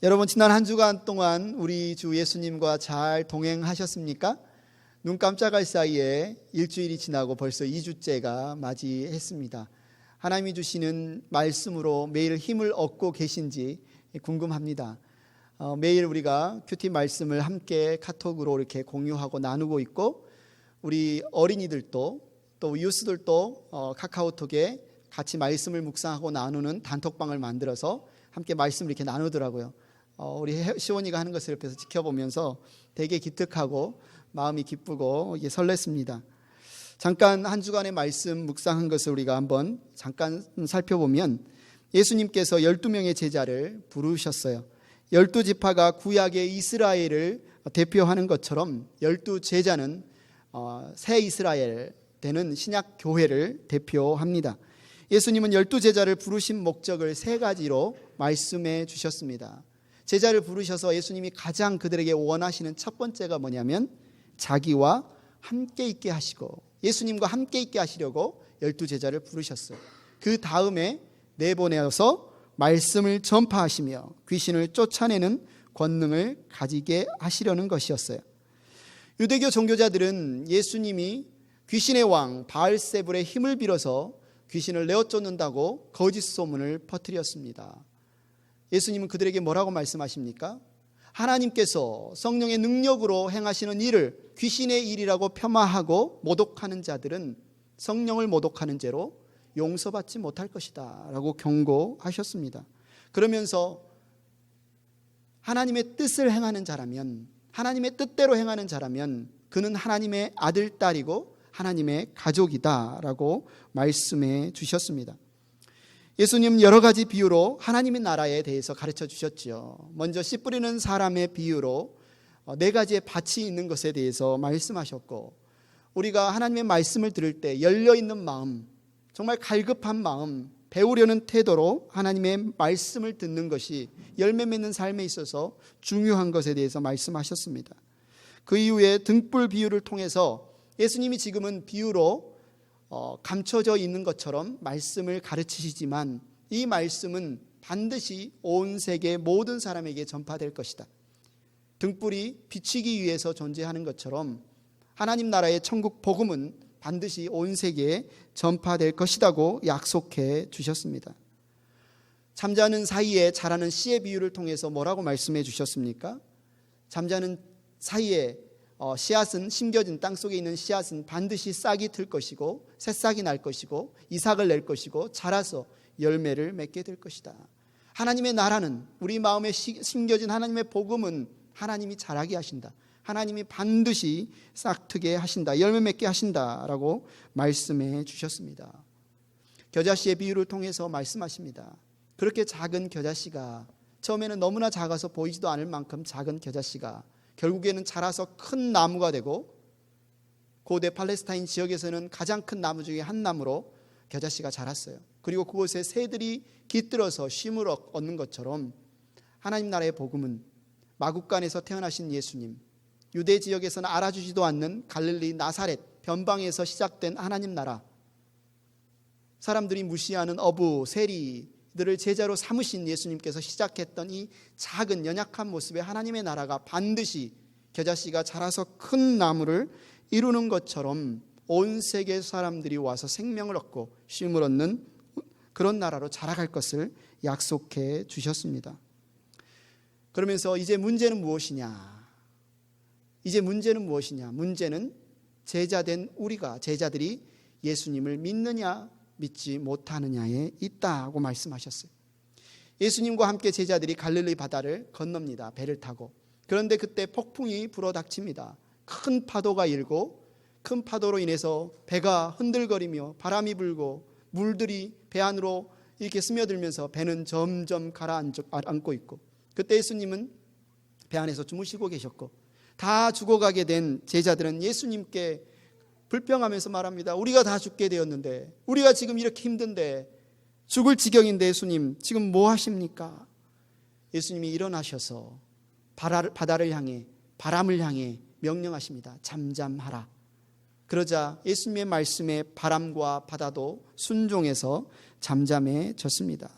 여러분, 지난 한 주간 동안 우리 주 예수님과 잘 동행하셨습니까? 눈 깜짝할 사이에 일주일이 지나고 벌써 2주째가 맞이했습니다. 하나님이 주시는 말씀으로 매일 힘을 얻고 계신지 궁금합니다. 매일 우리가 큐티 말씀을 함께 카톡으로 이렇게 공유하고 나누고 있고, 우리 어린이들도 또 유스들도 카카오톡에 같이 말씀을 묵상하고 나누는 단톡방을 만들어서 함께 말씀을 이렇게 나누더라고요. 우리 시원이가 하는 것을 옆에서 지켜보면서 되게 기특하고 마음이 기쁘고 이게 설렜습니다. 잠깐 한 주간의 말씀 묵상한 것을 우리가 한번 잠깐 살펴보면, 예수님께서 12명의 제자를 부르셨어요. 12지파가 구약의 이스라엘을 대표하는 것처럼 12제자는 새 이스라엘 되는 신약 교회를 대표합니다. 예수님은 12제자를 부르신 목적을 세 가지로 말씀해 주셨습니다. 제자를 부르셔서 예수님이 가장 그들에게 원하시는 첫 번째가 뭐냐면, 자기와 함께 있게 하시고, 예수님과 함께 있게 하시려고 12제자를 부르셨어요. 그 다음에 내보내어서 말씀을 전파하시며 귀신을 쫓아내는 권능을 가지게 하시려는 것이었어요. 유대교 종교자들은 예수님이 귀신의 왕 바알세불의 힘을 빌어서 귀신을 내어 쫓는다고 거짓 소문을 퍼뜨렸습니다. 예수님은 그들에게 뭐라고 말씀하십니까? 하나님께서 성령의 능력으로 행하시는 일을 귀신의 일이라고 폄하하고 모독하는 자들은 성령을 모독하는 죄로 용서받지 못할 것이다 라고 경고하셨습니다. 그러면서 하나님의 뜻을 행하는 자라면, 하나님의 뜻대로 행하는 자라면 그는 하나님의 아들, 딸이고 하나님의 가족이다 라고 말씀해 주셨습니다. 예수님 여러 가지 비유로 하나님의 나라에 대해서 가르쳐 주셨지요. 먼저 씨 뿌리는 사람의 비유로 4가지의 밭이 있는 것에 대해서 말씀하셨고, 우리가 하나님의 말씀을 들을 때 열려있는 마음, 정말 갈급한 마음, 배우려는 태도로 하나님의 말씀을 듣는 것이 열매 맺는 삶에 있어서 중요한 것에 대해서 말씀하셨습니다. 그 이후에 등불 비유를 통해서 예수님이 지금은 비유로 감춰져 있는 것처럼 말씀을 가르치시지만, 이 말씀은 반드시 온 세계 모든 사람에게 전파될 것이다. 등불이 비치기 위해서 존재하는 것처럼 하나님 나라의 천국 복음은 반드시 온 세계에 전파될 것이라고 약속해 주셨습니다. 잠자는 사이에 자라는 씨의 비유를 통해서 뭐라고 말씀해 주셨습니까? 잠자는 사이에 씨앗은, 심겨진 땅속에 있는 씨앗은 반드시 싹이 틀 것이고 새싹이 날 것이고 이삭을 낼 것이고 자라서 열매를 맺게 될 것이다. 하나님의 나라는, 우리 마음에 심겨진 하나님의 복음은 하나님이 자라게 하신다. 하나님이 반드시 싹트게 하신다. 열매 맺게 하신다라고 말씀해 주셨습니다. 겨자씨의 비유를 통해서 말씀하십니다. 그렇게 작은 겨자씨가, 처음에는 너무나 작아서 보이지도 않을 만큼 작은 겨자씨가 결국에는 자라서 큰 나무가 되고, 고대 팔레스타인 지역에서는 가장 큰 나무 중에 한 나무로 겨자씨가 자랐어요. 그리고 그곳에 새들이 깃들어서 쉼을 얻는 것처럼 하나님 나라의 복음은 마국간에서 태어나신 예수님, 유대 지역에서는 알아주지도 않는 갈릴리 나사렛 변방에서 시작된 하나님 나라, 사람들이 무시하는 어부, 세리들을 제자로 삼으신 예수님께서 시작했던 이 작은 연약한 모습의 하나님의 나라가 반드시 겨자씨가 자라서 큰 나무를 이루는 것처럼 온 세계 사람들이 와서 생명을 얻고 쉼을 얻는 그런 나라로 자라갈 것을 약속해 주셨습니다. 그러면서 이제 문제는 무엇이냐? 문제는 제자된 우리가, 제자들이 예수님을 믿느냐 믿지 못하느냐에 있다고 말씀하셨어요. 예수님과 함께 제자들이 갈릴리 바다를 건넙니다. 배를 타고. 그런데 그때 폭풍이 불어닥칩니다. 큰 파도가 일고, 큰 파도로 인해서 배가 흔들거리며 바람이 불고 물들이 배 안으로 이렇게 스며들면서 배는 점점 가라앉고 있고, 그때 예수님은 배 안에서 주무시고 계셨고, 다 죽어가게 된 제자들은 예수님께 불평하면서 말합니다. 우리가 다 죽게 되었는데, 우리가 지금 이렇게 힘든데, 죽을 지경인데 예수님 지금 뭐 하십니까? 예수님이 일어나셔서 바다를 향해, 바람을 향해 명령하십니다. 잠잠하라. 그러자 예수님의 말씀에 바람과 바다도 순종해서 잠잠해졌습니다.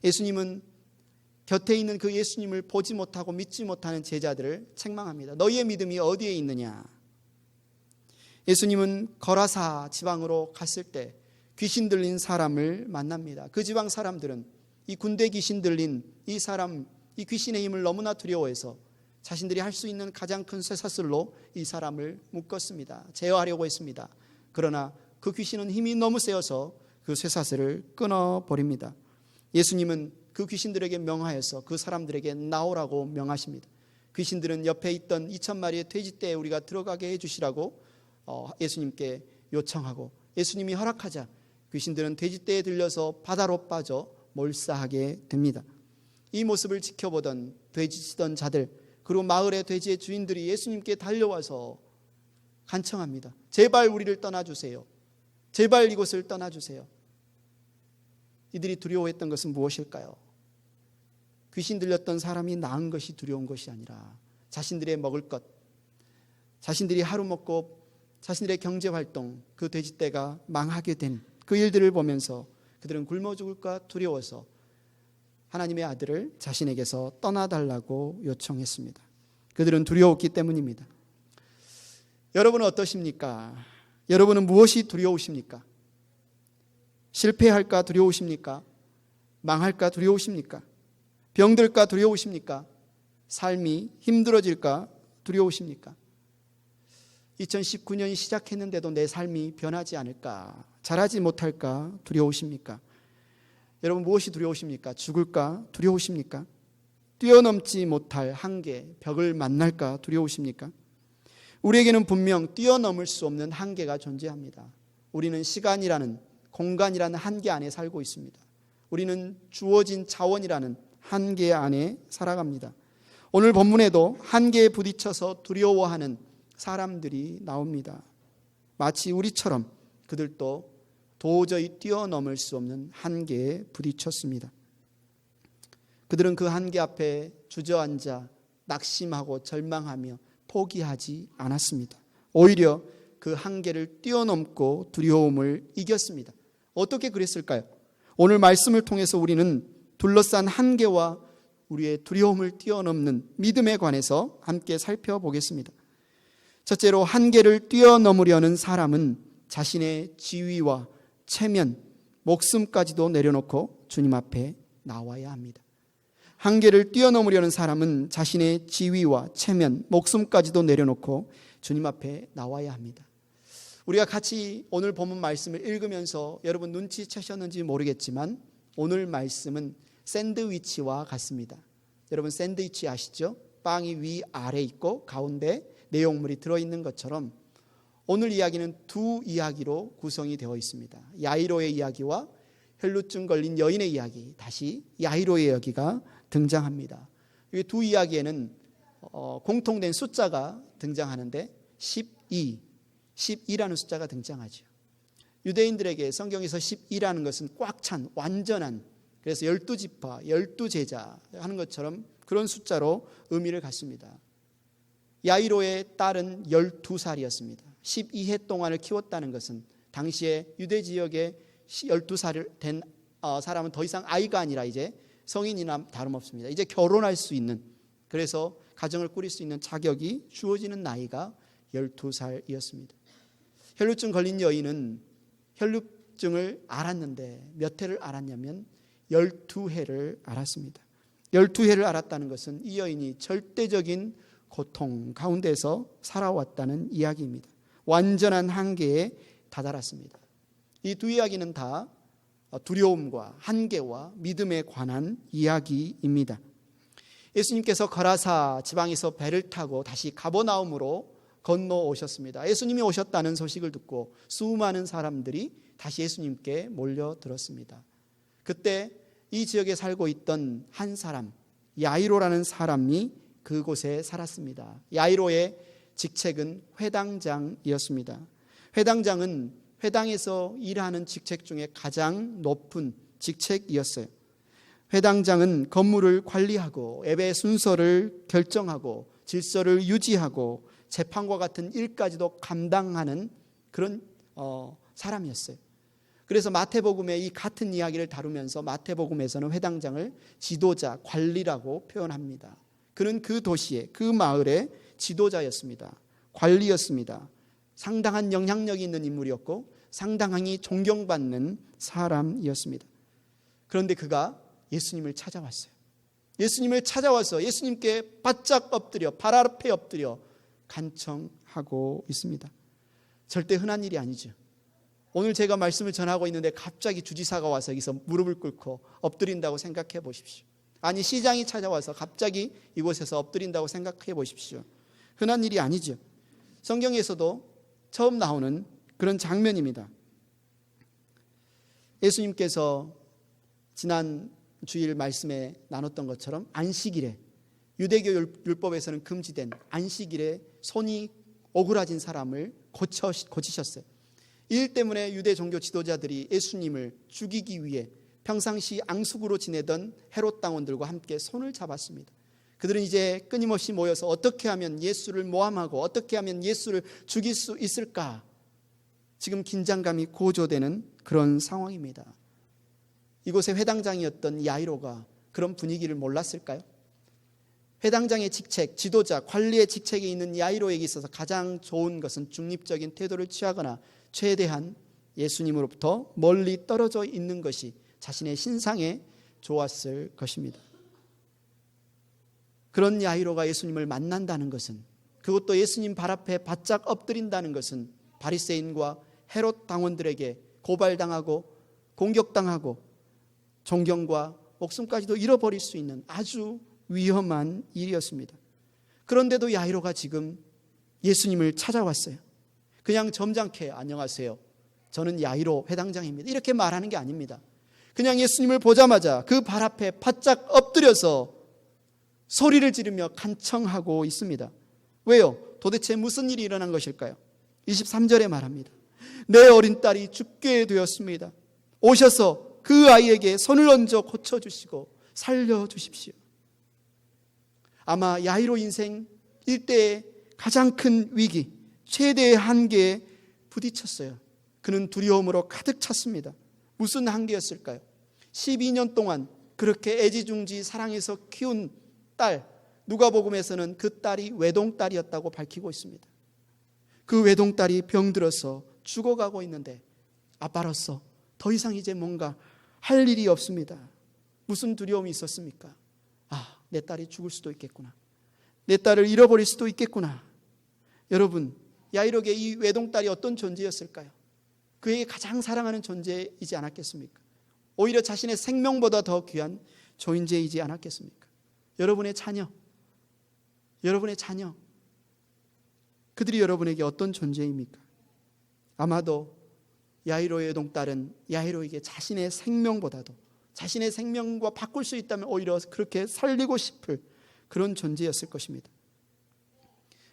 예수님은 곁에 있는 그 예수님을 보지 못하고 믿지 못하는 제자들을 책망합니다. 너희의 믿음이 어디에 있느냐? 예수님은 거라사 지방으로 갔을 때 귀신 들린 사람을 만납니다. 그 지방 사람들은 이 군대 귀신 들린 이 사람, 이 귀신의 힘을 너무나 두려워해서 자신들이 할 수 있는 가장 큰 쇠사슬로 이 사람을 묶었습니다. 제어하려고 했습니다. 그러나 그 귀신은 힘이 너무 세어서 그 쇠사슬을 끊어버립니다. 예수님은 그 귀신들에게 명하여서 그 사람들에게 나오라고 명하십니다. 귀신들은 옆에 있던 2,000마리의 돼지떼에 우리가 들어가게 해주시라고 예수님께 요청하고, 예수님이 허락하자 귀신들은 돼지떼에 들려서 바다로 빠져 몰사하게 됩니다. 이 모습을 지켜보던 돼지치던 자들, 그리고 마을의 돼지의 주인들이 예수님께 달려와서 간청합니다. 제발 우리를 떠나주세요. 제발 이곳을 떠나주세요. 이들이 두려워했던 것은 무엇일까요? 귀신 들렸던 사람이 나은 것이 두려운 것이 아니라 자신들의 먹을 것, 자신들이 하루 먹고 자신들의 경제활동, 그 돼지떼가 망하게 된 그 일들을 보면서 그들은 굶어 죽을까 두려워서 하나님의 아들을 자신에게서 떠나달라고 요청했습니다. 그들은 두려웠기 때문입니다. 여러분은 어떠십니까? 여러분은 무엇이 두려우십니까? 실패할까 두려우십니까? 망할까 두려우십니까? 병들까 두려우십니까? 삶이 힘들어질까 두려우십니까? 2019년이 시작했는데도 내 삶이 변하지 않을까, 잘하지 못할까 두려우십니까? 여러분 무엇이 두려우십니까? 죽을까 두려우십니까? 뛰어넘지 못할 한계, 벽을 만날까 두려우십니까? 우리에게는 분명 뛰어넘을 수 없는 한계가 존재합니다. 우리는 시간이라는, 공간이라는 한계 안에 살고 있습니다. 우리는 주어진 자원이라는 한계 안에 살아갑니다. 오늘 본문에도 한계에 부딪혀서 두려워하는 사람들이 나옵니다. 마치 우리처럼 그들도 도저히 뛰어넘을 수 없는 한계에 부딪혔습니다. 그들은 그 한계 앞에 주저앉아 낙심하고 절망하며 포기하지 않았습니다. 오히려 그 한계를 뛰어넘고 두려움을 이겼습니다. 어떻게 그랬을까요? 오늘 말씀을 통해서 우리는 둘러싼 한계와 우리의 두려움을 뛰어넘는 믿음에 관해서 함께 살펴보겠습니다. 첫째로, 한계를 뛰어넘으려는 사람은 자신의 지위와 체면, 목숨까지도 내려놓고 주님 앞에 나와야 합니다. 한계를 뛰어넘으려는 사람은 자신의 지위와 체면, 목숨까지도 내려놓고 주님 앞에 나와야 합니다. 우리가 같이 오늘 본문 말씀을 읽으면서 여러분 눈치채셨는지 모르겠지만 오늘 말씀은 샌드위치와 같습니다. 여러분 샌드위치 아시죠? 빵이 위아래 있고 가운데 내용물이 들어있는 것처럼 오늘 이야기는 두 이야기로 구성이 되어 있습니다. 야이로의 이야기와 혈루증 걸린 여인의 이야기, 다시 야이로의 이야기가 등장합니다. 이 두 이야기에는 공통된 숫자가 등장하는데 12라는 숫자가 등장하죠. 유대인들에게 성경에서 12라는 것은 꽉 찬, 완전한, 그래서 12지파, 12제자 하는 것처럼 그런 숫자로 의미를 갖습니다. 야이로의 딸은 12살이었습니다. 12해 동안을 키웠다는 것은 당시에 유대 지역에 12살 된 사람은 더 이상 아이가 아니라 이제 성인이나 다름없습니다. 이제 결혼할 수 있는, 그래서 가정을 꾸릴 수 있는 자격이 주어지는 나이가 12살이었습니다. 혈루증 걸린 여인은 혈루증을 알았는데 몇 해를 알았냐면 12해를 알았습니다. 12해를 알았다는 것은 이 여인이 절대적인 고통 가운데서 살아왔다는 이야기입니다. 완전한 한계에 다다랐습니다. 이 두 이야기는 다 두려움과 한계와 믿음에 관한 이야기입니다. 예수님께서 거라사 지방에서 배를 타고 다시 가버나움으로 건너오셨습니다. 예수님이 오셨다는 소식을 듣고 수많은 사람들이 다시 예수님께 몰려들었습니다. 그때 이 지역에 살고 있던 한 사람, 야이로라는 사람이 그곳에 살았습니다. 야이로의 직책은 회당장이었습니다. 회당장은 회당에서 일하는 직책 중에 가장 높은 직책이었어요. 회당장은 건물을 관리하고 예배 순서를 결정하고 질서를 유지하고 재판과 같은 일까지도 감당하는 그런 사람이었어요. 그래서 마태복음에 이 같은 이야기를 다루면서 마태복음에서는 회당장을 지도자, 관리라고 표현합니다. 그는 그 도시의, 그 마을의 지도자였습니다. 관리였습니다. 상당한 영향력이 있는 인물이었고 상당히 존경받는 사람이었습니다. 그런데 그가 예수님을 찾아왔어요. 예수님을 찾아와서 예수님께 바짝 엎드려, 발 앞에 엎드려 간청하고 있습니다. 절대 흔한 일이 아니죠. 오늘 제가 말씀을 전하고 있는데 갑자기 주지사가 와서 여기서 무릎을 꿇고 엎드린다고 생각해 보십시오. 아니, 시장이 찾아와서 갑자기 이곳에서 엎드린다고 생각해 보십시오. 흔한 일이 아니죠. 성경에서도 처음 나오는 그런 장면입니다. 예수님께서 지난 주일 말씀에 나눴던 것처럼 안식일에, 유대교 율법에서는 금지된 안식일에 손이 오그라진 사람을 고치셨어요. 이 일 때문에 유대 종교 지도자들이 예수님을 죽이기 위해 평상시 앙숙으로 지내던 헤롯 당원들과 함께 손을 잡았습니다. 그들은 이제 끊임없이 모여서 어떻게 하면 예수를 모함하고 어떻게 하면 예수를 죽일 수 있을까? 지금 긴장감이 고조되는 그런 상황입니다. 이곳의 회당장이었던 야이로가 그런 분위기를 몰랐을까요? 회당장의 직책, 지도자, 관리의 직책에 있는 야이로에게 있어서 가장 좋은 것은 중립적인 태도를 취하거나 최대한 예수님으로부터 멀리 떨어져 있는 것이 자신의 신상에 좋았을 것입니다. 그런 야이로가 예수님을 만난다는 것은, 그것도 예수님 발 앞에 바짝 엎드린다는 것은 바리새인과 헤롯 당원들에게 고발당하고 공격당하고 존경과 목숨까지도 잃어버릴 수 있는 아주 위험한 일이었습니다. 그런데도 야이로가 지금 예수님을 찾아왔어요. 그냥 점잖게 안녕하세요, 저는 야이로 회당장입니다, 이렇게 말하는 게 아닙니다. 그냥 예수님을 보자마자 그 발 앞에 바짝 엎드려서 소리를 지르며 간청하고 있습니다. 왜요? 도대체 무슨 일이 일어난 것일까요? 23절에 말합니다. 내 어린 딸이 죽게 되었습니다. 오셔서 그 아이에게 손을 얹어 고쳐주시고 살려주십시오. 아마 야이로 인생 일대의 가장 큰 위기, 최대의 한계에 부딪혔어요. 그는 두려움으로 가득 찼습니다. 무슨 한계였을까요? 12년 동안 그렇게 애지중지 사랑해서 키운 딸, 누가복음에서는 그 딸이 외동딸이었다고 밝히고 있습니다. 그 외동딸이 병들어서 죽어가고 있는데 아빠로서 더 이상 이제 뭔가 할 일이 없습니다. 무슨 두려움이 있었습니까? 아, 내 딸이 죽을 수도 있겠구나, 내 딸을 잃어버릴 수도 있겠구나. 여러분, 야이로에게 이 외동딸이 어떤 존재였을까요? 그에게 가장 사랑하는 존재이지 않았겠습니까? 오히려 자신의 생명보다 더 귀한 존재이지 않았겠습니까? 여러분의 자녀, 그들이 여러분에게 어떤 존재입니까? 아마도 야이로의 외동딸은 야이로에게 자신의 생명보다도, 자신의 생명과 바꿀 수 있다면 오히려 그렇게 살리고 싶을 그런 존재였을 것입니다.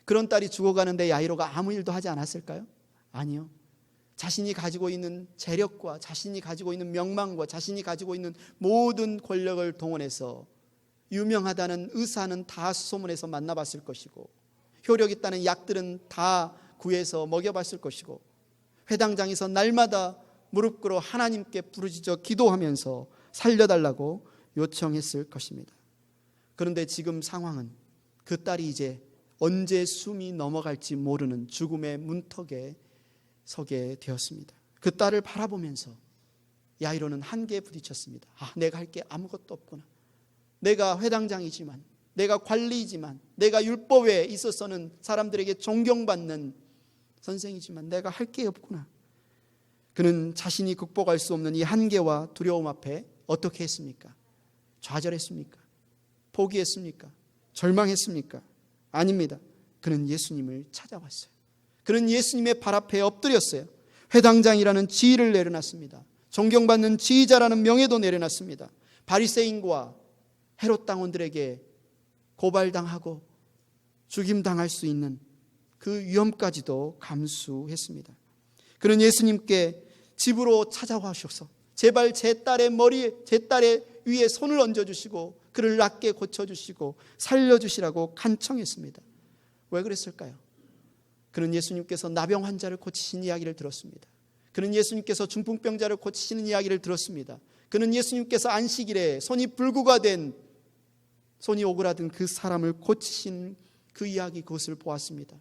그런 딸이 죽어가는데 야이로가 아무 일도 하지 않았을까요? 아니요. 자신이 가지고 있는 재력과 자신이 가지고 있는 명망과 자신이 가지고 있는 모든 권력을 동원해서 유명하다는 의사는 다 수소문해서 만나봤을 것이고, 효력 있다는 약들은 다 구해서 먹여봤을 것이고, 회당장에서 날마다 무릎 꿇어 하나님께 부르짖어 기도하면서 살려달라고 요청했을 것입니다. 그런데 지금 상황은 그 딸이 이제 언제 숨이 넘어갈지 모르는 죽음의 문턱에 서게 되었습니다. 그 딸을 바라보면서 야이로는 한계에 부딪혔습니다. 아, 내가 할 게 아무것도 없구나. 내가 회당장이지만, 내가 관리이지만, 내가 율법에 있어서는 사람들에게 존경받는 선생이지만 내가 할 게 없구나. 그는 자신이 극복할 수 없는 이 한계와 두려움 앞에 어떻게 했습니까? 좌절했습니까? 포기했습니까? 절망했습니까? 아닙니다. 그는 예수님을 찾아왔어요. 그는 예수님의 발 앞에 엎드렸어요. 회당장이라는 지위를 내려놨습니다. 존경받는 지휘자라는 명예도 내려놨습니다. 바리새인과 헤롯 당원들에게 고발당하고 죽임당할 수 있는 그 위험까지도 감수했습니다. 그는 예수님께 집으로 찾아와셔서 제발 제 딸의 위에 손을 얹어주시고 그를 낫게 고쳐주시고 살려주시라고 간청했습니다. 왜 그랬을까요? 그는 예수님께서 나병 환자를 고치신 이야기를 들었습니다. 그는 예수님께서 중풍병자를 고치시는 이야기를 들었습니다. 그는 예수님께서 안식일에 손이 불구가 된, 손이 오그라든 그 사람을 고치신 그 이야기, 그것을 보았습니다.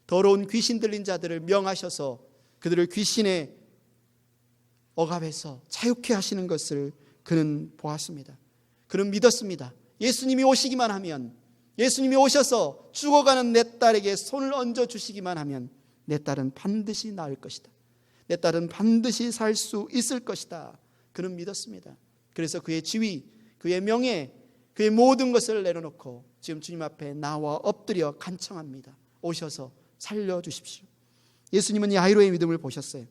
더러운 귀신 들린 자들을 명하셔서 그들을 귀신의 억압에서 자유케 하시는 것을 그는 보았습니다. 그는 믿었습니다. 예수님이 오시기만 하면, 예수님이 오셔서 죽어가는 내 딸에게 손을 얹어 주시기만 하면 내 딸은 반드시 나을 것이다. 내 딸은 반드시 살 수 있을 것이다. 그는 믿었습니다. 그래서 그의 지위, 그의 명예, 그의 모든 것을 내려놓고 지금 주님 앞에 나와 엎드려 간청합니다. 오셔서 살려주십시오. 예수님은 야이로의 믿음을 보셨어요.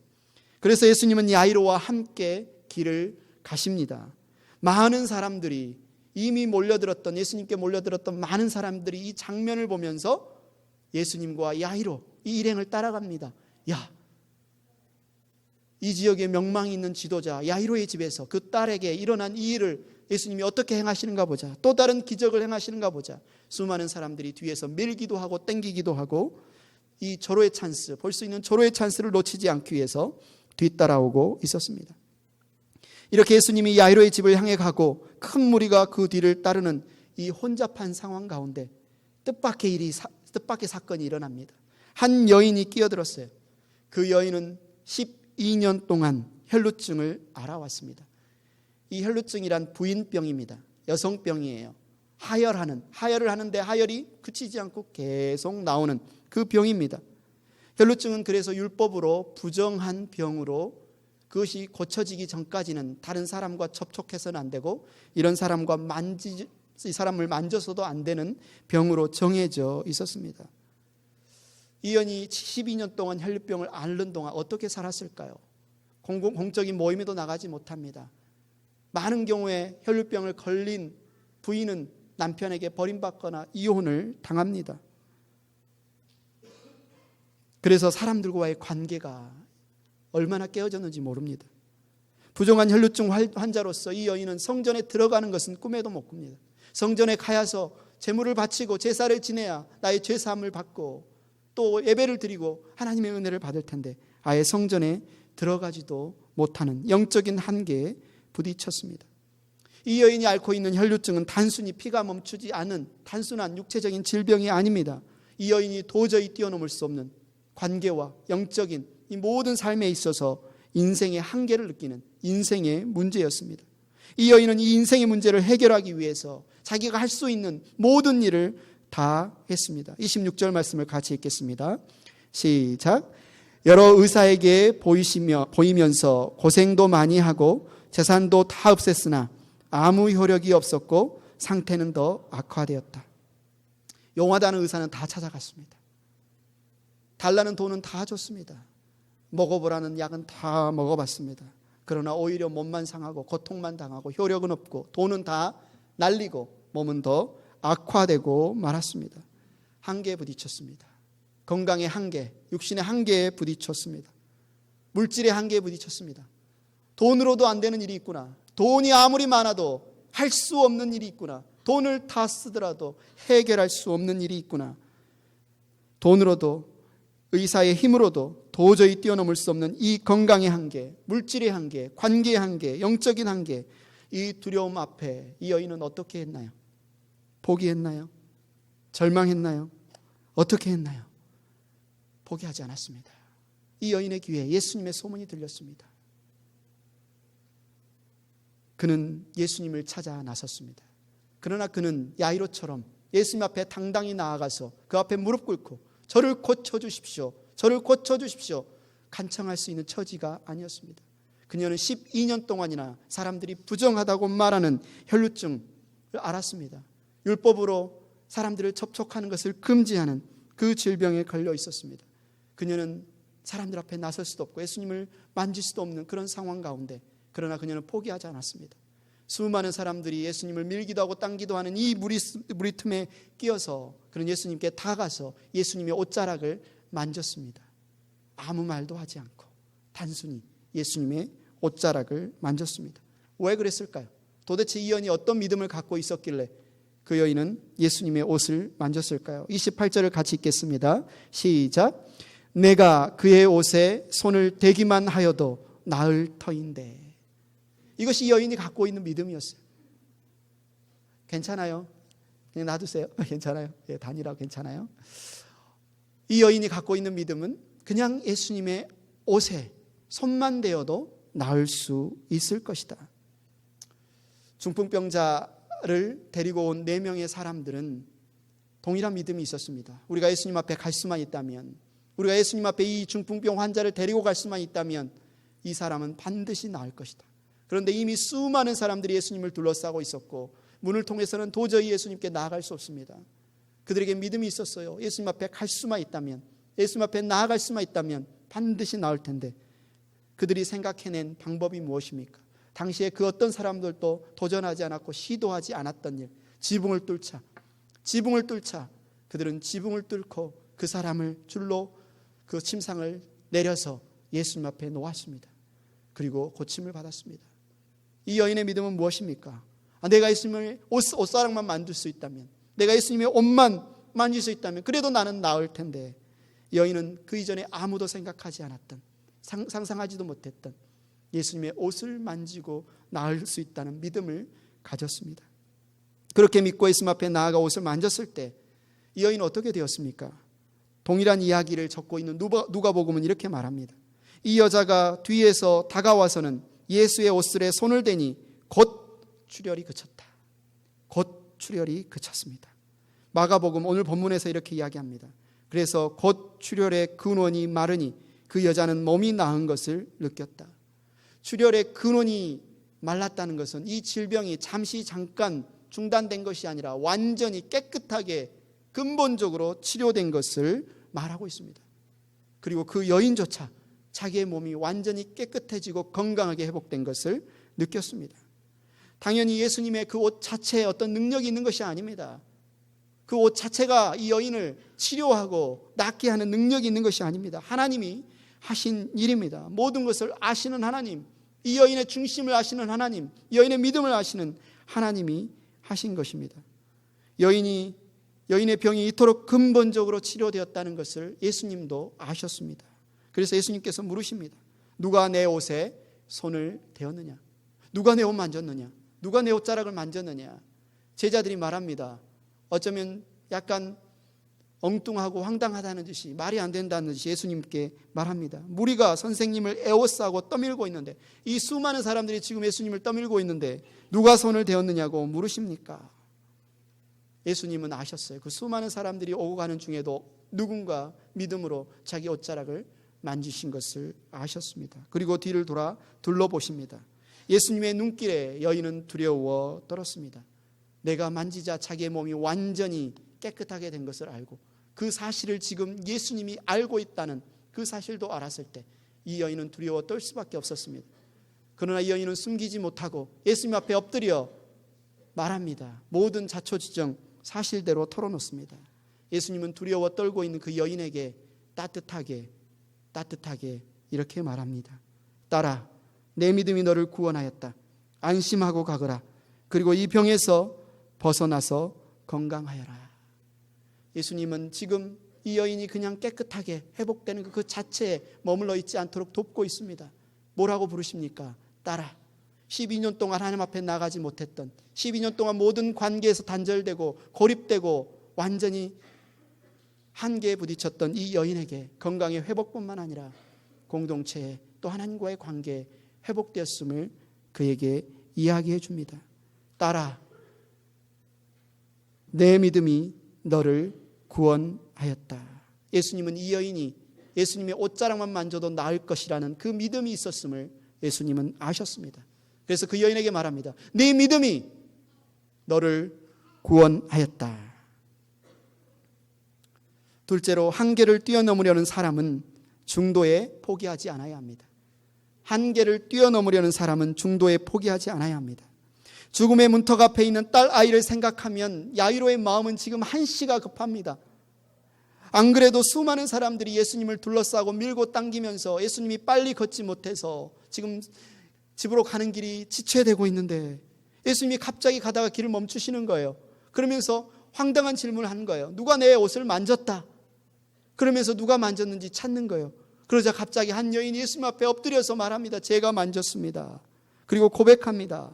그래서 예수님은 야이로와 함께 길을 가십니다. 많은 사람들이, 이미 몰려들었던, 예수님께 몰려들었던 많은 사람들이 이 장면을 보면서 예수님과 야이로, 이 일행을 따라갑니다. 야, 이 지역에 명망이 있는 지도자 야이로의 집에서 그 딸에게 일어난 이 일을 예수님이 어떻게 행하시는가 보자. 또 다른 기적을 행하시는가 보자. 수많은 사람들이 뒤에서 밀기도 하고 땡기기도 하고 이 절호의 찬스, 볼 수 있는 절호의 찬스를 놓치지 않기 위해서 뒤따라오고 있었습니다. 이렇게 예수님이 야이로의 집을 향해 가고 큰 무리가 그 뒤를 따르는 이 혼잡한 상황 가운데 뜻밖의 사건이 일어납니다. 한 여인이 끼어들었어요. 그 여인은 12년 동안 혈루증을 앓아왔습니다. 이 혈루증이란 부인병입니다. 여성병이에요. 하혈을 하는데 하혈이 그치지 않고 계속 나오는 그 병입니다. 혈루증은 그래서 율법으로 부정한 병으로, 그것이 고쳐지기 전까지는 다른 사람과 접촉해서는 안 되고 이런 사람과 이 사람을 만져서도 안 되는 병으로 정해져 있었습니다. 이 여인이 12년 동안 혈루병을 앓는 동안 어떻게 살았을까요? 공적인 모임에도 나가지 못합니다. 많은 경우에 혈루병을 걸린 부인은 남편에게 버림받거나 이혼을 당합니다. 그래서 사람들과의 관계가 얼마나 깨어졌는지 모릅니다. 부정한 혈루증 환자로서 이 여인은 성전에 들어가는 것은 꿈에도 못 꿉니다. 성전에 가야서 제물을 바치고 제사를 지내야 나의 죄사함을 받고 또 예배를 드리고 하나님의 은혜를 받을 텐데 아예 성전에 들어가지도 못하는 영적인 한계에 부딪혔습니다. 이 여인이 앓고 있는 혈루증은 단순히 피가 멈추지 않은 단순한 육체적인 질병이 아닙니다. 이 여인이 도저히 뛰어넘을 수 없는 관계와 영적인 이 모든 삶에 있어서 인생의 한계를 느끼는 인생의 문제였습니다. 이 여인은 이 인생의 문제를 해결하기 위해서 자기가 할 수 있는 모든 일을 다 했습니다. 26절 말씀을 같이 읽겠습니다. 시작. 여러 의사에게 보이면서 고생도 많이 하고 재산도 다 없앴으나 아무 효력이 없었고 상태는 더 악화되었다. 용하다는 의사는 다 찾아갔습니다. 달라는 돈은 다 줬습니다. 먹어보라는 약은 다 먹어봤습니다. 그러나 오히려 몸만 상하고 고통만 당하고 효력은 없고 돈은 다 날리고 몸은 더 악화되고 말았습니다. 한계에 부딪혔습니다. 건강의 한계, 육신의 한계에 부딪혔습니다. 물질의 한계에 부딪혔습니다. 돈으로도 안 되는 일이 있구나. 돈이 아무리 많아도 할 수 없는 일이 있구나. 돈을 다 쓰더라도 해결할 수 없는 일이 있구나. 돈으로도 의사의 힘으로도 도저히 뛰어넘을 수 없는 이 건강의 한계, 물질의 한계, 관계의 한계, 영적인 한계, 이 두려움 앞에 이 여인은 어떻게 했나요? 포기했나요? 절망했나요? 어떻게 했나요? 포기하지 않았습니다. 이 여인의 귀에 예수님의 소문이 들렸습니다. 그는 예수님을 찾아 나섰습니다. 그러나 그는 야이로처럼 예수님 앞에 당당히 나아가서 그 앞에 무릎 꿇고 저를 고쳐주십시오. 저를 고쳐주십시오. 간청할 수 있는 처지가 아니었습니다. 그녀는 12년 동안이나 사람들이 부정하다고 말하는 혈루증을 앓았습니다. 율법으로 사람들을 접촉하는 것을 금지하는 그 질병에 걸려 있었습니다. 그녀는 사람들 앞에 나설 수도 없고 예수님을 만질 수도 없는 그런 상황 가운데, 그러나 그녀는 포기하지 않았습니다. 수많은 사람들이 예수님을 밀기도 하고 당기도 하는 이 무리 틈에 끼어서 그는 예수님께 다가가서 예수님의 옷자락을 만졌습니다. 아무 말도 하지 않고 단순히 예수님의 옷자락을 만졌습니다. 왜 그랬을까요? 도대체 이 여인이 어떤 믿음을 갖고 있었길래 그 여인은 예수님의 옷을 만졌을까요? 28절을 같이 읽겠습니다. 시작. 내가 그의 옷에 손을 대기만 하여도 나을 터인데. 이것이 이 여인이 갖고 있는 믿음이었어요. 괜찮아요? 그냥 놔두세요. 괜찮아요. 예, 다니라고 괜찮아요. 이 여인이 갖고 있는 믿음은 그냥 예수님의 옷에 손만 대어도 나을 수 있을 것이다. 중풍병자를 데리고 온 4명의 사람들은 동일한 믿음이 있었습니다. 우리가 예수님 앞에 갈 수만 있다면, 우리가 예수님 앞에 이 중풍병 환자를 데리고 갈 수만 있다면 이 사람은 반드시 나을 것이다. 그런데 이미 수많은 사람들이 예수님을 둘러싸고 있었고 문을 통해서는 도저히 예수님께 나아갈 수 없습니다. 그들에게 믿음이 있었어요. 예수님 앞에 갈 수만 있다면, 예수님 앞에 나아갈 수만 있다면 반드시 나을 텐데, 그들이 생각해낸 방법이 무엇입니까? 당시에 그 어떤 사람들도 도전하지 않았고 시도하지 않았던 일, 지붕을 뚫자 그들은 지붕을 뚫고 그 사람을 줄로 그 침상을 내려서 예수님 앞에 놓았습니다. 그리고 고침을 받았습니다. 이 여인의 믿음은 무엇입니까? 내가 예수님의 옷사랑만 만들 수 있다면, 내가 예수님의 옷만 만질 수 있다면 그래도 나는 나을 텐데, 여인은 그 이전에 아무도 생각하지 않았던, 상상하지도 못했던 예수님의 옷을 만지고 나을 수 있다는 믿음을 가졌습니다. 그렇게 믿고 예수님 앞에 나아가 옷을 만졌을 때 이 여인은 어떻게 되었습니까? 동일한 이야기를 적고 있는 누가복음은 이렇게 말합니다. 이 여자가 뒤에서 다가와서는 예수의 옷슬에 손을 대니 곧 출혈이 그쳤다. 곧 출혈이 그쳤습니다. 마가복음 오늘 본문에서 이렇게 이야기합니다. 그래서 곧 출혈의 근원이 마르니 그 여자는 몸이 나은 것을 느꼈다. 출혈의 근원이 말랐다는 것은 이 질병이 잠깐 중단된 것이 아니라 완전히 깨끗하게 근본적으로 치료된 것을 말하고 있습니다. 그리고 그 여인조차 자기의 몸이 완전히 깨끗해지고 건강하게 회복된 것을 느꼈습니다. 당연히 예수님의 그 옷 자체에 어떤 능력이 있는 것이 아닙니다. 그 옷 자체가 이 여인을 치료하고 낫게 하는 능력이 있는 것이 아닙니다. 하나님이 하신 일입니다. 모든 것을 아시는 하나님, 이 여인의 중심을 아시는 하나님, 이 여인의 믿음을 아시는 하나님이 하신 것입니다. 여인의 병이 이토록 근본적으로 치료되었다는 것을 예수님도 아셨습니다. 그래서 예수님께서 물으십니다. 누가 내 옷에 손을 대었느냐? 누가 내 옷 만졌느냐? 누가 내 옷자락을 만졌느냐? 제자들이 말합니다. 어쩌면 약간 엉뚱하고 황당하다는 듯이, 말이 안 된다는 듯이 예수님께 말합니다. 무리가 선생님을 에워싸고 떠밀고 있는데, 이 수많은 사람들이 지금 예수님을 떠밀고 있는데 누가 손을 대었느냐고 물으십니까? 예수님은 아셨어요. 그 수많은 사람들이 오고 가는 중에도 누군가 믿음으로 자기 옷자락을 만지신 것을 아셨습니다. 그리고 뒤를 돌아 둘러보십니다. 예수님의 눈길에 여인은 두려워 떨었습니다. 내가 만지자 자기의 몸이 완전히 깨끗하게 된 것을 알고, 그 사실을 지금 예수님이 알고 있다는 그 사실도 알았을 때 이 여인은 두려워 떨 수밖에 없었습니다. 그러나 이 여인은 숨기지 못하고 예수님 앞에 엎드려 말합니다. 모든 자초지정 사실대로 털어놓습니다. 예수님은 두려워 떨고 있는 그 여인에게 따뜻하게 이렇게 말합니다. 딸아, 내 믿음이 너를 구원하였다. 안심하고 가거라. 그리고 이 병에서 벗어나서 건강하여라. 예수님은 지금 이 여인이 그냥 깨끗하게 회복되는 그 자체에 머물러 있지 않도록 돕고 있습니다. 뭐라고 부르십니까? 딸아. 12년 동안 하나님 앞에 나가지 못했던, 12년 동안 모든 관계에서 단절되고 고립되고 완전히 한계에 부딪혔던 이 여인에게 건강의 회복뿐만 아니라 공동체에 또 하나님과의 관계에 회복되었음을 그에게 이야기해 줍니다. 딸아, 내 믿음이 너를 구원하였다. 예수님은 이 여인이 예수님의 옷자락만 만져도 나을 것이라는 그 믿음이 있었음을 예수님은 아셨습니다. 그래서 그 여인에게 말합니다. 네 믿음이 너를 구원하였다. 둘째로, 한계를 뛰어넘으려는 사람은 중도에 포기하지 않아야 합니다. 한계를 뛰어넘으려는 사람은 중도에 포기하지 않아야 합니다. 죽음의 문턱 앞에 있는 딸 아이를 생각하면 야이로의 마음은 지금 한시가 급합니다. 안 그래도 수많은 사람들이 예수님을 둘러싸고 밀고 당기면서 예수님이 빨리 걷지 못해서 지금 집으로 가는 길이 지체되고 있는데 예수님이 갑자기 가다가 길을 멈추시는 거예요. 그러면서 황당한 질문을 하는 거예요. 누가 내 옷을 만졌다? 그러면서 누가 만졌는지 찾는 거예요. 그러자 갑자기 한 여인이 예수님 앞에 엎드려서 말합니다. 제가 만졌습니다. 그리고 고백합니다.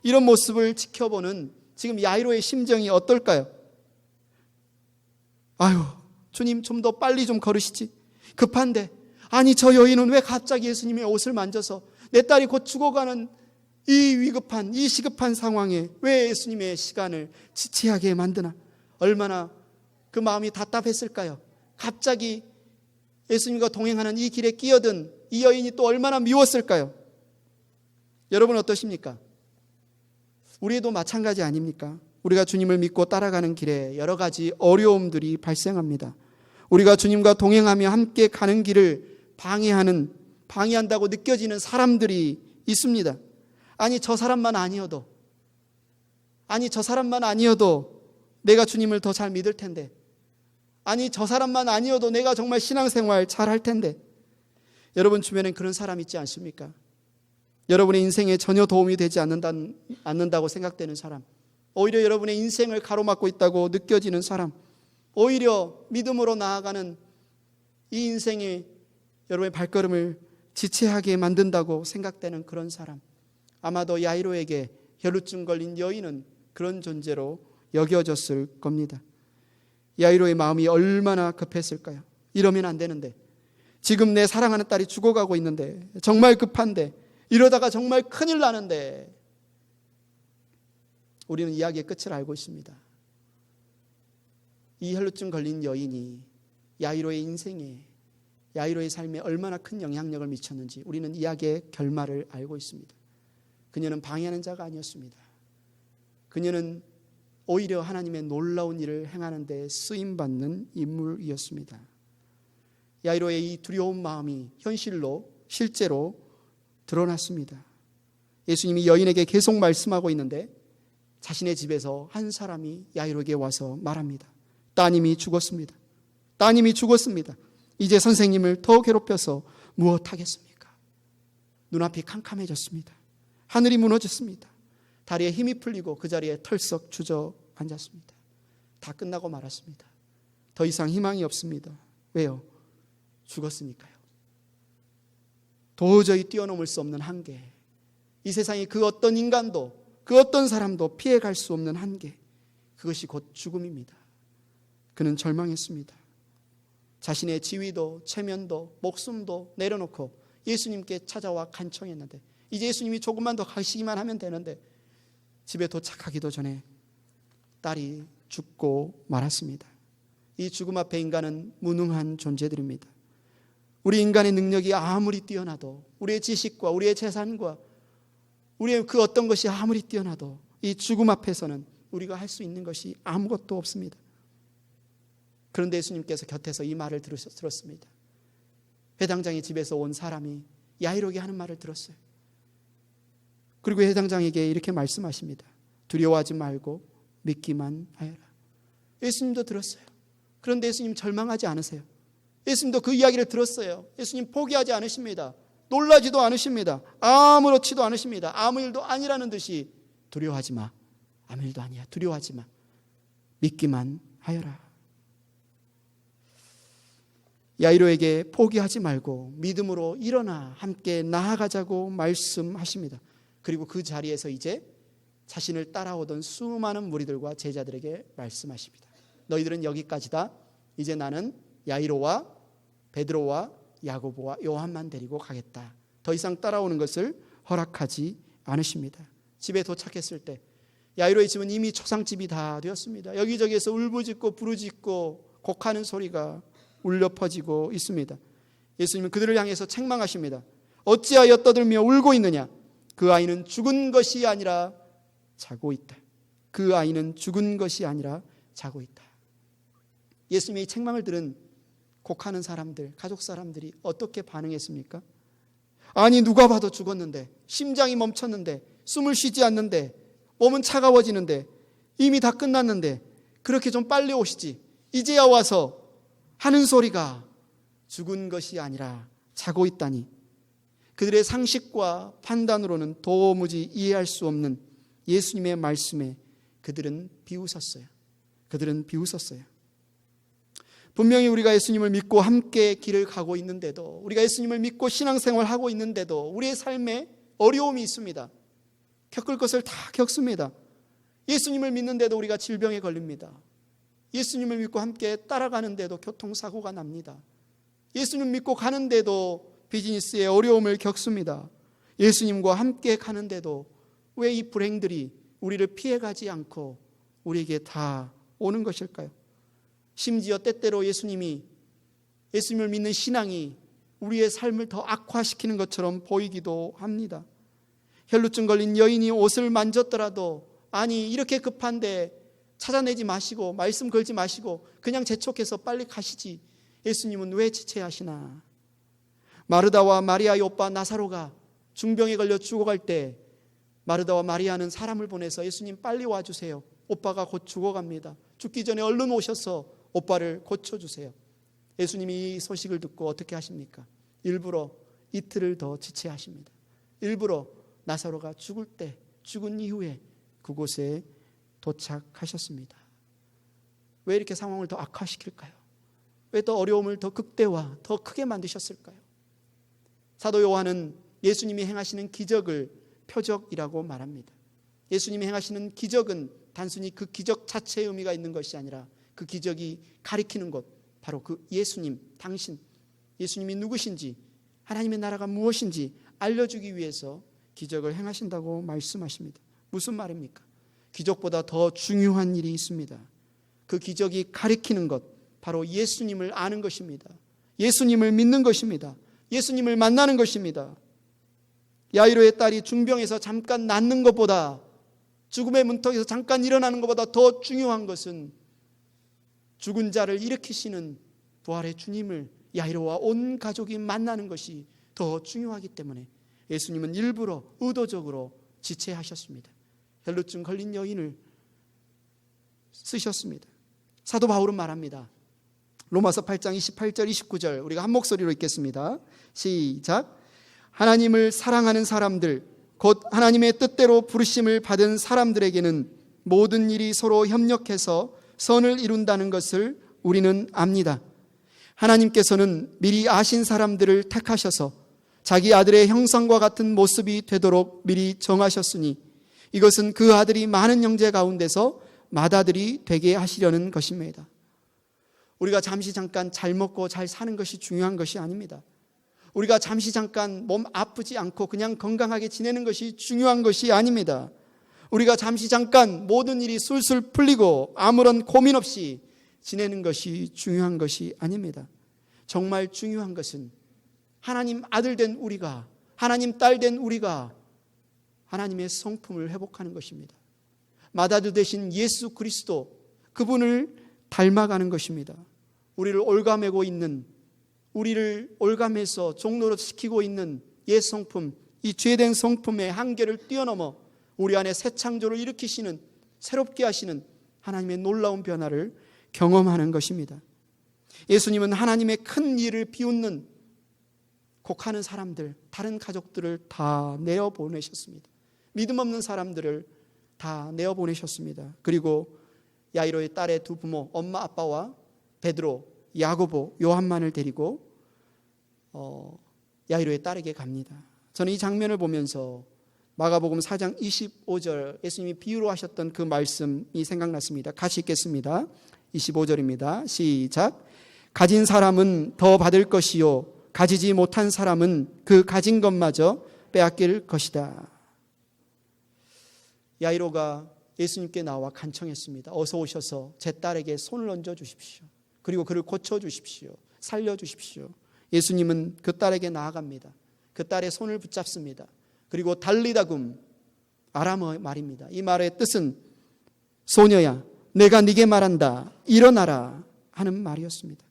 이런 모습을 지켜보는 지금 야이로의 심정이 어떨까요? 아유, 주님 좀 더 빨리 좀 걸으시지. 급한데. 아니, 저 여인은 왜 갑자기 예수님의 옷을 만져서 내 딸이 곧 죽어가는 이 위급한, 이 시급한 상황에 왜 예수님의 시간을 지체하게 만드나? 얼마나 그 마음이 답답했을까요? 갑자기 예수님과 동행하는 이 길에 끼어든 이 여인이 또 얼마나 미웠을까요? 여러분 어떠십니까? 우리도 마찬가지 아닙니까? 우리가 주님을 믿고 따라가는 길에 여러 가지 어려움들이 발생합니다. 우리가 주님과 동행하며 함께 가는 길을 방해한다고 느껴지는 사람들이 있습니다. 아니, 저 사람만 아니어도 내가 주님을 더 잘 믿을 텐데. 아니, 저 사람만 아니어도 내가 정말 신앙생활 잘 할 텐데. 여러분 주변엔 그런 사람 있지 않습니까? 여러분의 인생에 전혀 도움이 되지 않는다고 생각되는 사람, 오히려 여러분의 인생을 가로막고 있다고 느껴지는 사람, 오히려 믿음으로 나아가는 이 인생이 여러분의 발걸음을 지체하게 만든다고 생각되는 그런 사람, 아마도 야이로에게 혈루증 걸린 여인은 그런 존재로 여겨졌을 겁니다. 야이로의 마음이 얼마나 급했을까요? 이러면 안 되는데, 지금 내 사랑하는 딸이 죽어가고 있는데, 정말 급한데, 이러다가 정말 큰일 나는데. 우리는 이야기의 끝을 알고 있습니다. 이 혈루증 걸린 여인이 야이로의 인생에, 야이로의 삶에 얼마나 큰 영향력을 미쳤는지 우리는 이야기의 결말을 알고 있습니다. 그녀는 방해하는 자가 아니었습니다. 그녀는 오히려 하나님의 놀라운 일을 행하는 데 쓰임받는 인물이었습니다. 야이로의 이 두려운 마음이 실제로 드러났습니다. 예수님이 여인에게 계속 말씀하고 있는데 자신의 집에서 한 사람이 야이로에게 와서 말합니다. 따님이 죽었습니다. 따님이 죽었습니다. 이제 선생님을 더 괴롭혀서 무엇하겠습니까? 눈앞이 캄캄해졌습니다. 하늘이 무너졌습니다. 다리에 힘이 풀리고 그 자리에 털썩 주저앉았습니다. 다 끝나고 말았습니다. 더 이상 희망이 없습니다. 왜요? 죽었으니까요. 도저히 뛰어넘을 수 없는 한계, 이 세상에 그 어떤 인간도, 그 어떤 사람도 피해갈 수 없는 한계, 그것이 곧 죽음입니다. 그는 절망했습니다. 자신의 지위도 체면도 목숨도 내려놓고 예수님께 찾아와 간청했는데, 이제 예수님이 조금만 더 가시기만 하면 되는데 집에 도착하기도 전에 딸이 죽고 말았습니다. 이 죽음 앞에 인간은 무능한 존재들입니다. 우리 인간의 능력이 아무리 뛰어나도, 우리의 지식과 우리의 재산과 우리의 그 어떤 것이 아무리 뛰어나도 이 죽음 앞에서는 우리가 할 수 있는 것이 아무것도 없습니다. 그런데 예수님께서 곁에서 이 말을 들었습니다. 회당장의 집에서 온 사람이 야이로에게 하는 말을 들었어요. 그리고 회당장에게 이렇게 말씀하십니다. 두려워하지 말고 믿기만 하여라. 예수님도 들었어요. 그런데 예수님 절망하지 않으세요. 예수님도 그 이야기를 들었어요. 예수님 포기하지 않으십니다. 놀라지도 않으십니다. 아무렇지도 않으십니다. 아무 일도 아니라는 듯이 두려워하지 마. 아무 일도 아니야. 두려워하지 마. 믿기만 하여라. 야이로에게 포기하지 말고 믿음으로 일어나 함께 나아가자고 말씀하십니다. 그리고 그 자리에서 이제 자신을 따라오던 수많은 무리들과 제자들에게 말씀하십니다. 너희들은 여기까지다. 이제 나는 야이로와 베드로와 야고보와 요한만 데리고 가겠다. 더 이상 따라오는 것을 허락하지 않으십니다. 집에 도착했을 때 야이로의 집은 이미 초상집이 다 되었습니다. 여기저기에서 울부짖고 부르짖고 곡하는 소리가 울려 퍼지고 있습니다. 예수님은 그들을 향해서 책망하십니다. 어찌하여 떠들며 울고 있느냐? 그 아이는 죽은 것이 아니라 자고 있다. 그 아이는 죽은 것이 아니라 자고 있다. 예수님의 이 책망을 들은 곡하는 사람들, 가족 사람들이 어떻게 반응했습니까? 아니, 누가 봐도 죽었는데, 심장이 멈췄는데, 숨을 쉬지 않는데, 몸은 차가워지는데, 이미 다 끝났는데 그렇게 좀 빨리 오시지. 이제야 와서 하는 소리가 죽은 것이 아니라 자고 있다니. 그들의 상식과 판단으로는 도무지 이해할 수 없는 예수님의 말씀에 그들은 비웃었어요. 분명히 우리가 예수님을 믿고 함께 길을 가고 있는데도, 우리가 예수님을 믿고 신앙생활하고 있는데도 우리의 삶에 어려움이 있습니다. 겪을 것을 다 겪습니다. 예수님을 믿는데도 우리가 질병에 걸립니다. 예수님을 믿고 함께 따라가는데도 교통사고가 납니다. 예수님 믿고 가는데도 비즈니스에 어려움을 겪습니다. 예수님과 함께 가는데도 왜 이 불행들이 우리를 피해가지 않고 우리에게 다 오는 것일까요? 심지어 때때로 예수님을 믿는 신앙이 우리의 삶을 더 악화시키는 것처럼 보이기도 합니다. 혈루증 걸린 여인이 옷을 만졌더라도, 아니 이렇게 급한데 찾아내지 마시고 말씀 걸지 마시고 그냥 재촉해서 빨리 가시지, 예수님은 왜 지체하시나? 마르다와 마리아의 오빠 나사로가 중병에 걸려 죽어갈 때 마르다와 마리아는 사람을 보내서 예수님 빨리 와주세요, 오빠가 곧 죽어갑니다, 죽기 전에 얼른 오셔서 오빠를 고쳐주세요. 예수님이 이 소식을 듣고 어떻게 하십니까? 일부러 이틀을 더 지체하십니다. 일부러 나사로가 죽은 이후에 그곳에 도착하셨습니다. 왜 이렇게 상황을 더 악화시킬까요? 왜 더 어려움을 더 극대화, 더 크게 만드셨을까요? 사도 요한은 예수님이 행하시는 기적을 표적이라고 말합니다. 예수님이 행하시는 기적은 단순히 그 기적 자체의 의미가 있는 것이 아니라 그 기적이 가리키는 것, 바로 그 예수님, 당신, 예수님이 누구신지, 하나님의 나라가 무엇인지 알려주기 위해서 기적을 행하신다고 말씀하십니다. 무슨 말입니까? 기적보다 더 중요한 일이 있습니다. 그 기적이 가리키는 것, 바로 예수님을 아는 것입니다. 예수님을 믿는 것입니다. 예수님을 만나는 것입니다. 야이로의 딸이 중병에서 잠깐 낫는 것보다, 죽음의 문턱에서 잠깐 일어나는 것보다 더 중요한 것은 죽은 자를 일으키시는 부활의 주님을 야이로와 온 가족이 만나는 것이 더 중요하기 때문에 예수님은 일부러 의도적으로 지체하셨습니다. 혈루증 걸린 여인을 쓰셨습니다. 사도 바울은 말합니다. 로마서 8장 28절 29절 우리가 한 목소리로 읽겠습니다. 시작. 하나님을 사랑하는 사람들, 곧 하나님의 뜻대로 부르심을 받은 사람들에게는 모든 일이 서로 협력해서 선을 이룬다는 것을 우리는 압니다. 하나님께서는 미리 아신 사람들을 택하셔서 자기 아들의 형상과 같은 모습이 되도록 미리 정하셨으니 이것은 그 아들이 많은 형제 가운데서 맏아들이 되게 하시려는 것입니다. 우리가 잠시 잠깐 잘 먹고 잘 사는 것이 중요한 것이 아닙니다. 우리가 잠시 잠깐 몸 아프지 않고 그냥 건강하게 지내는 것이 중요한 것이 아닙니다. 우리가 잠시 잠깐 모든 일이 술술 풀리고 아무런 고민 없이 지내는 것이 중요한 것이 아닙니다. 정말 중요한 것은 하나님 아들 된 우리가, 하나님 딸 된 우리가 하나님의 성품을 회복하는 것입니다. 맏아들 되신 예수 그리스도, 그분을 닮아가는 것입니다. 우리를 올가매고 있는, 우리를 올가매서 종로로 시키고 있는 옛 성품, 이 죄된 성품의 한계를 뛰어넘어 우리 안에 새 창조를 일으키시는, 새롭게 하시는 하나님의 놀라운 변화를 경험하는 것입니다. 예수님은 하나님의 큰 일을 비웃는 곡하는 사람들, 다른 가족들을 다 내어보내셨습니다. 믿음 없는 사람들을 다 내어보내셨습니다. 그리고 야이로의 딸의 두 부모, 엄마 아빠와 베드로, 야고보, 요한만을 데리고 야이로의 딸에게 갑니다. 저는 이 장면을 보면서 마가복음 4장 25절 예수님이 비유로 하셨던 그 말씀이 생각났습니다. 같이 읽겠습니다. 25절입니다. 시작. 가진 사람은 더 받을 것이요 가지지 못한 사람은 그 가진 것마저 빼앗길 것이다. 야이로가 예수님께 나와 간청했습니다. 어서 오셔서 제 딸에게 손을 얹어 주십시오. 그리고 그를 고쳐 주십시오. 살려 주십시오. 예수님은 그 딸에게 나아갑니다. 그 딸의 손을 붙잡습니다. 그리고 달리다굼, 아람어 말입니다. 이 말의 뜻은 소녀야, 내가 네게 말한다, 일어나라 하는 말이었습니다.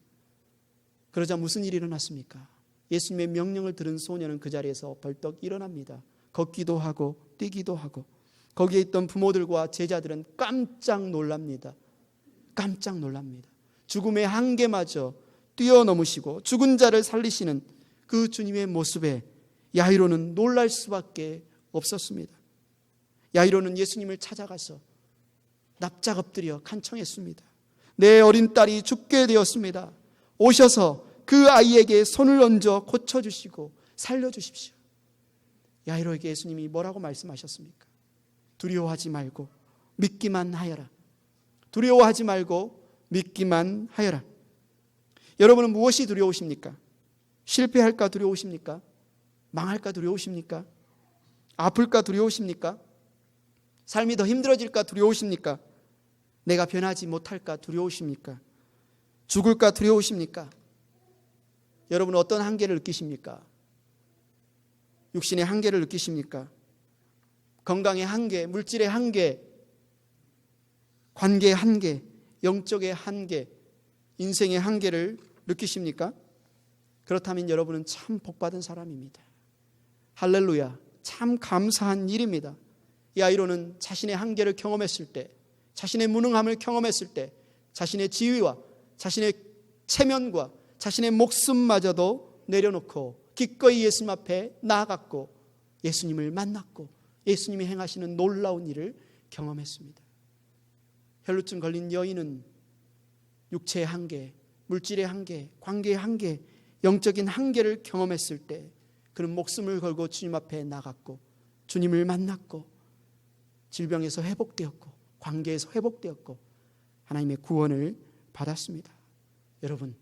그러자 무슨 일이 일어났습니까? 예수님의 명령을 들은 소녀는 그 자리에서 벌떡 일어납니다. 걷기도 하고 뛰기도 하고. 거기에 있던 부모들과 제자들은 깜짝 놀랍니다. 깜짝 놀랍니다. 죽음의 한계마저 뛰어넘으시고 죽은 자를 살리시는 그 주님의 모습에 야이로는 놀랄 수밖에 없었습니다. 야이로는 예수님을 찾아가서 납작 엎드려 간청했습니다. 내 어린 딸이 죽게 되었습니다. 오셔서 그 아이에게 손을 얹어 고쳐주시고 살려주십시오. 야이로에게 예수님이 뭐라고 말씀하셨습니까? 두려워하지 말고 믿기만 하여라. 두려워하지 말고 믿기만 하여라. 여러분은 무엇이 두려우십니까? 실패할까 두려우십니까? 망할까 두려우십니까? 아플까 두려우십니까? 삶이 더 힘들어질까 두려우십니까? 내가 변하지 못할까 두려우십니까? 죽을까 두려우십니까? 여러분 어떤 한계를 느끼십니까? 육신의 한계를 느끼십니까? 건강의 한계, 물질의 한계, 관계의 한계, 영적의 한계, 인생의 한계를 느끼십니까? 그렇다면 여러분은 참 복받은 사람입니다. 할렐루야, 참 감사한 일입니다. 이 아이로는 자신의 한계를 경험했을 때, 자신의 무능함을 경험했을 때, 자신의 지위와 자신의 체면과 자신의 목숨마저도 내려놓고 기꺼이 예수님 앞에 나아갔고 예수님을 만났고 예수님이 행하시는 놀라운 일을 경험했습니다. 혈루증 걸린 여인은 육체의 한계, 물질의 한계, 관계의 한계, 영적인 한계를 경험했을 때 그는 목숨을 걸고 주님 앞에 나갔고 주님을 만났고 질병에서 회복되었고 관계에서 회복되었고 하나님의 구원을 받았습니다. 여러분,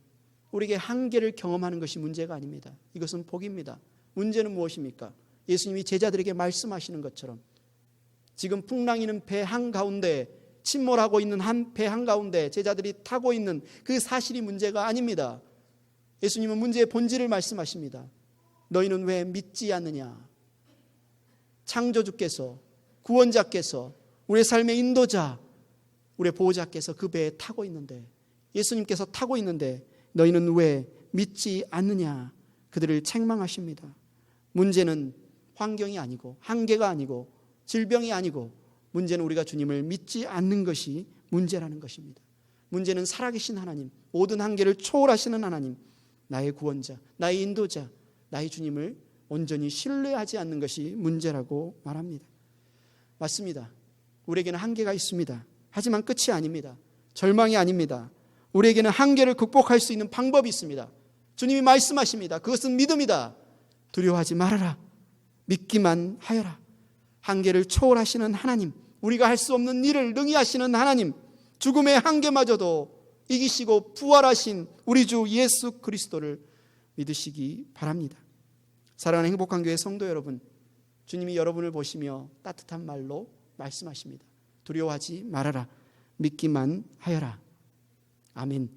우리에게 한계를 경험하는 것이 문제가 아닙니다. 이것은 복입니다. 문제는 무엇입니까? 예수님이 제자들에게 말씀하시는 것처럼 지금 풍랑이는 배 한가운데 침몰하고 있는 한 배 한가운데 제자들이 타고 있는 그 사실이 문제가 아닙니다. 예수님은 문제의 본질을 말씀하십니다. 너희는 왜 믿지 않느냐? 창조주께서, 구원자께서, 우리의 삶의 인도자, 우리의 보호자께서 그 배에 타고 있는데, 예수님께서 타고 있는데 너희는 왜 믿지 않느냐? 그들을 책망하십니다. 문제는 환경이 아니고 한계가 아니고 질병이 아니고 문제는 우리가 주님을 믿지 않는 것이 문제라는 것입니다. 문제는 살아계신 하나님, 모든 한계를 초월하시는 하나님, 나의 구원자, 나의 인도자, 나의 주님을 온전히 신뢰하지 않는 것이 문제라고 말합니다. 맞습니다. 우리에게는 한계가 있습니다. 하지만 끝이 아닙니다. 절망이 아닙니다. 우리에게는 한계를 극복할 수 있는 방법이 있습니다. 주님이 말씀하십니다. 그것은 믿음이다. 두려워하지 말아라. 믿기만 하여라. 한계를 초월하시는 하나님, 우리가 할 수 없는 일을 능히 하시는 하나님, 죽음의 한계마저도 이기시고 부활하신 우리 주 예수 그리스도를 믿으시기 바랍니다. 사랑하는 행복한 교회 성도 여러분, 주님이 여러분을 보시며 따뜻한 말로 말씀하십니다. 두려워하지 말아라. 믿기만 하여라. 아멘.